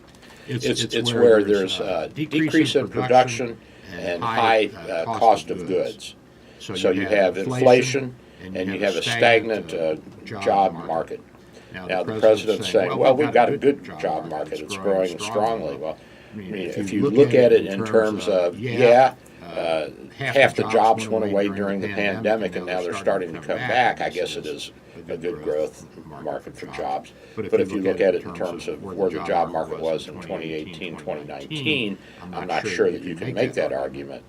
Speaker 1: It's where there's a decrease in production and high cost of goods. So you have inflation and you have a stagnant job market. Now the president's saying, well, we've got a good job market. It's growing strongly. Well, if you look at it in terms of, half the jobs went away during the pandemic and now they're starting to come back, I guess it is a good growth market for jobs. But if you look at it in terms of where the job market was in 2018, 2019, I'm not sure that you can make that argument.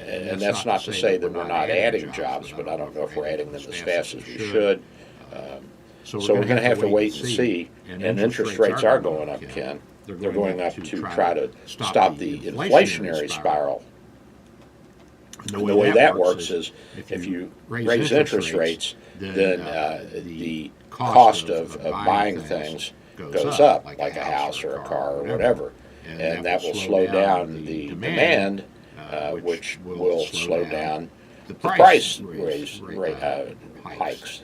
Speaker 1: And that's not to say that we're not adding jobs, but I don't know if we're adding them as fast as we should. So we're going to have to wait and see. And interest rates are going up, Ken. They're going up to try to stop the inflationary spiral. And the way that works is if you raise interest rates, then the cost of buying things goes up, like a house or a car or whatever. And that will slow down the demand, which will slow down the price hikes.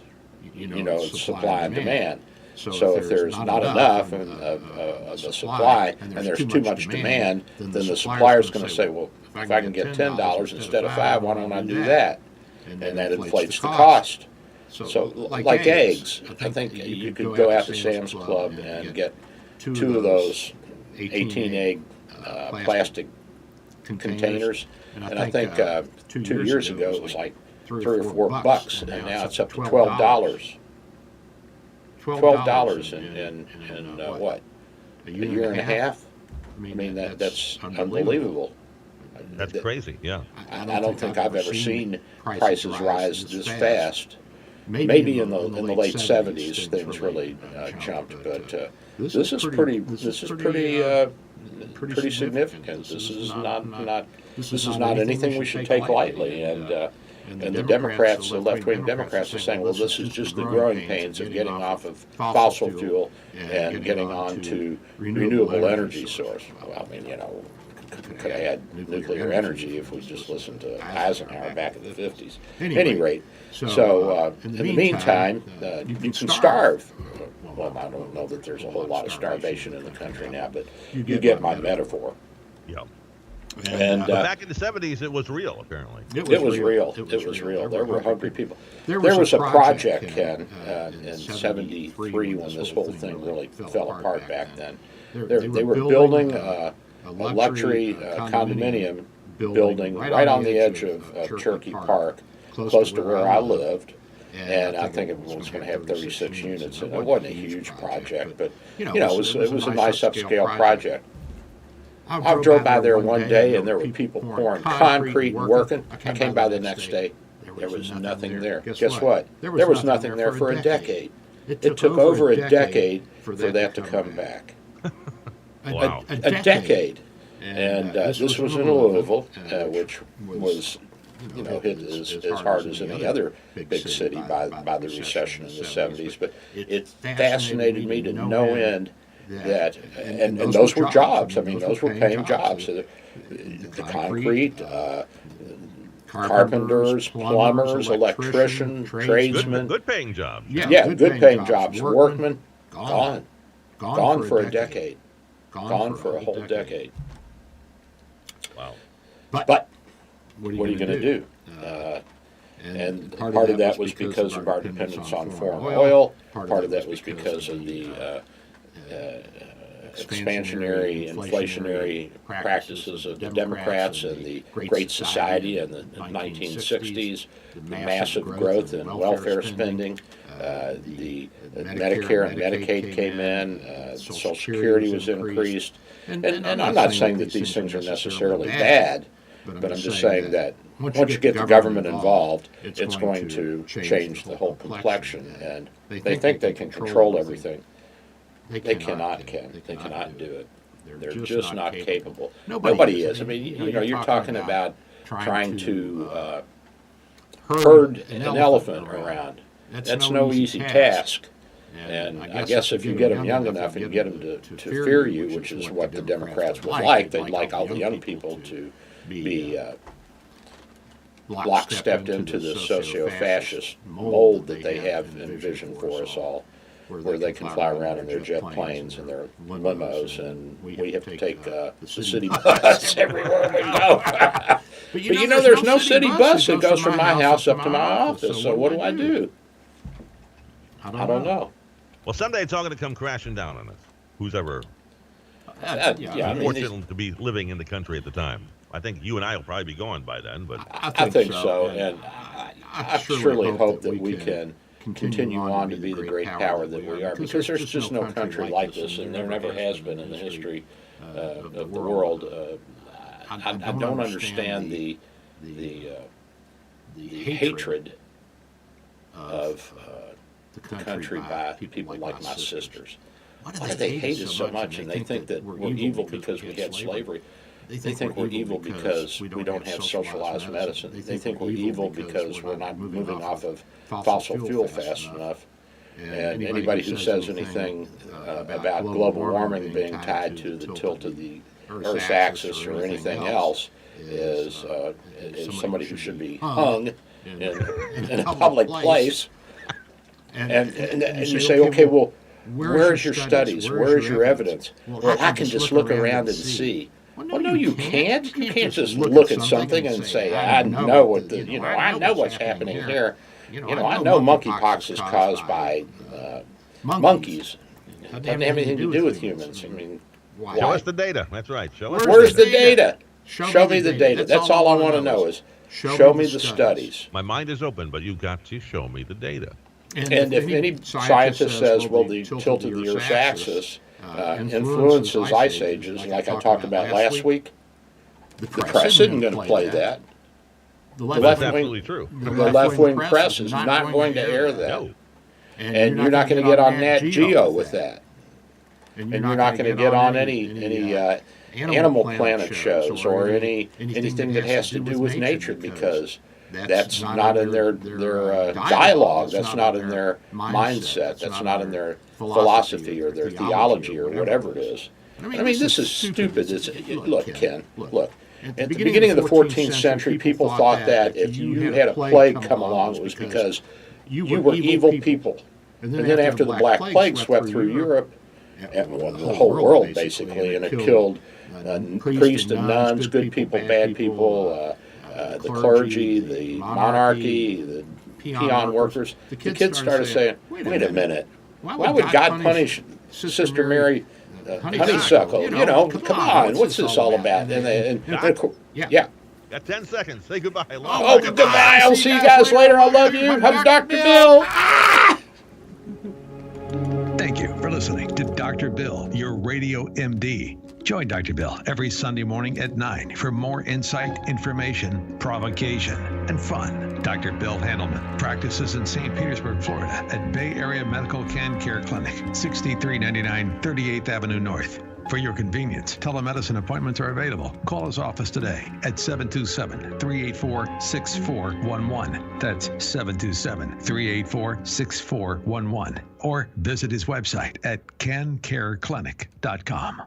Speaker 1: It's supply and demand. So if there's not enough of the supply and there's too much demand, then the supplier's going to say, well, if I can get $10 instead of $5, why don't I do that? And that inflates the cost. So like eggs, I think you could go out to Sam's Club and get 2 of those 18-egg plastic containers. And I think 2 years ago it was like $3 or $4, and now it's up to $12. $12 in what? A year and a half? I mean, that's unbelievable.
Speaker 9: That's crazy, yeah.
Speaker 1: I don't think I've ever seen prices rise this fast. Maybe in the late '70s things really jumped, but this is pretty significant. This is not anything we should take lightly, and the Democrats, the left-wing Democrats, are saying, well, this is just the growing pains of getting off of fossil fuel and getting on to renewable energy source. Well, I mean, could have had nuclear energy if we just listened to Eisenhower back in the 50s. At any rate, so in the meantime, you can starve. Well, I don't know that there's a whole lot of starvation in the country now, but you get my metaphor.
Speaker 9: Yeah.
Speaker 1: And
Speaker 9: back in the 70s, it was real, apparently.
Speaker 1: It was real. There were hungry people. There was a project, Ken, in '73 when this whole thing really fell apart back then. They were building a luxury condominium building right on the edge of Cherokee Park, close to where I lived. And I think it was going to have 36 units. And it wasn't a huge project, but it was a nice upscale project. I drove by there one day, and there were people pouring concrete and working. I came by the next day. There was nothing there. Guess what? There was nothing there for a decade. It took over a decade for that to come back.
Speaker 9: Wow.
Speaker 1: A decade. And this was in Louisville, which was, hit as hard as any other big city by the recession in the 70s. But it fascinated me to no end that, and those were jobs. I mean, those were paying jobs. The concrete, carpenters, plumbers, electricians, tradesmen.
Speaker 9: Good paying jobs.
Speaker 1: Yeah, good paying jobs. Workmen, gone for a decade. Gone for a whole decade.
Speaker 9: Wow.
Speaker 1: But what are you going to do? And part of that was because of our dependence on foreign oil. Part of that was because of the expansionary, inflationary practices of the Democrats and the Great Society in the 1960s, the massive growth in welfare spending. The Medicare and Medicaid came in, Social Security was increased. And I'm not saying that these things are necessarily bad, but I'm just saying that once you get the government involved, it's going to change the whole complexion. And they think they can control everything. They cannot, Ken. They cannot do it. They're just not capable. Nobody is. I mean, you're talking about trying to herd an elephant around. That's no easy task. And I guess if you get them young enough and get them to fear you, which is what the Democrats would like, they'd like all the young people to be lockstepped into the socio-fascist mold that they have envisioned for us all, where they can fly around in their jet planes and their limos, and we have to take the city bus everywhere we go. But there's no city bus that goes from my house up to my office, so what do I do? I don't know.
Speaker 9: Well, someday it's all going to come crashing down on us. Who's ever fortunate to be living in the country at the time. I think you and I will probably be gone by then, but
Speaker 1: I think so, and I surely hope that we can continue on to be the great power that we are, because there's just no country like this, and there never has been in the history of the world. I don't understand the hatred of the country by people like my sisters. Why do they hate us so much? And they think that we're evil because we had slavery. They think we're evil because we don't have socialized medicine. They think we're evil because we're not moving off of fossil fuel fast enough. And anybody who says anything about global warming being tied to the tilt of the Earth's axis or anything else is somebody who should be hung in a public place. And you say, okay, well, where's your studies? Where's your evidence? Well, I can just look around and see. Well, no, you can't. You can't just look at something and say, I know what I know what's happening here. I know monkeypox is caused by monkeys. It doesn't have anything to do with humans. I mean, why?
Speaker 9: Show us the data. That's right. Show us.
Speaker 1: Where's the data? Show me the data. That's all I want to know is show me the studies.
Speaker 9: My mind is open, but you've got to show me the data.
Speaker 1: And if any scientist says, well, the tilt of the Earth's axis influences ice ages, like I talked about last week, the press isn't going to play that.
Speaker 9: That's absolutely true.
Speaker 1: The left-wing press is not going to air that. No. And you're not going to get on Nat Geo with that. And you're not going to get on any Animal Planet shows or anything that has to do with nature, because that's not in their dialogue. That's not in their mindset. That's not in their philosophy or their theology or whatever it is. I mean, this is stupid. Look, Ken, look. At the beginning of the 14th century, people thought that if you had a plague come along, it was because you were evil people. And then after the Black Plague swept through Europe, and the whole world basically, and it killed priests and nuns, good people, bad people, the clergy, the monarchy, the peon workers, the kids started saying, wait a minute, why would God punish Sister Mary Honeysuckle? Come on, what's this all about? Yeah.
Speaker 9: Got 10 seconds. Say goodbye.
Speaker 1: Oh, goodbye. I'll see you guys later. I love you. I'm Dr. Bill.
Speaker 7: Thank you for listening to Dr. Bill, your radio MD. Join Dr. Bill every Sunday morning at 9 for more insight, information, provocation, and fun. Dr. Bill Handelman practices in St. Petersburg, Florida at Bay Area Medical Can Care Clinic, 6399 38th Avenue North. For your convenience, telemedicine appointments are available. Call his office today at 727-384-6411. That's 727-384-6411. Or visit his website at cancareclinic.com.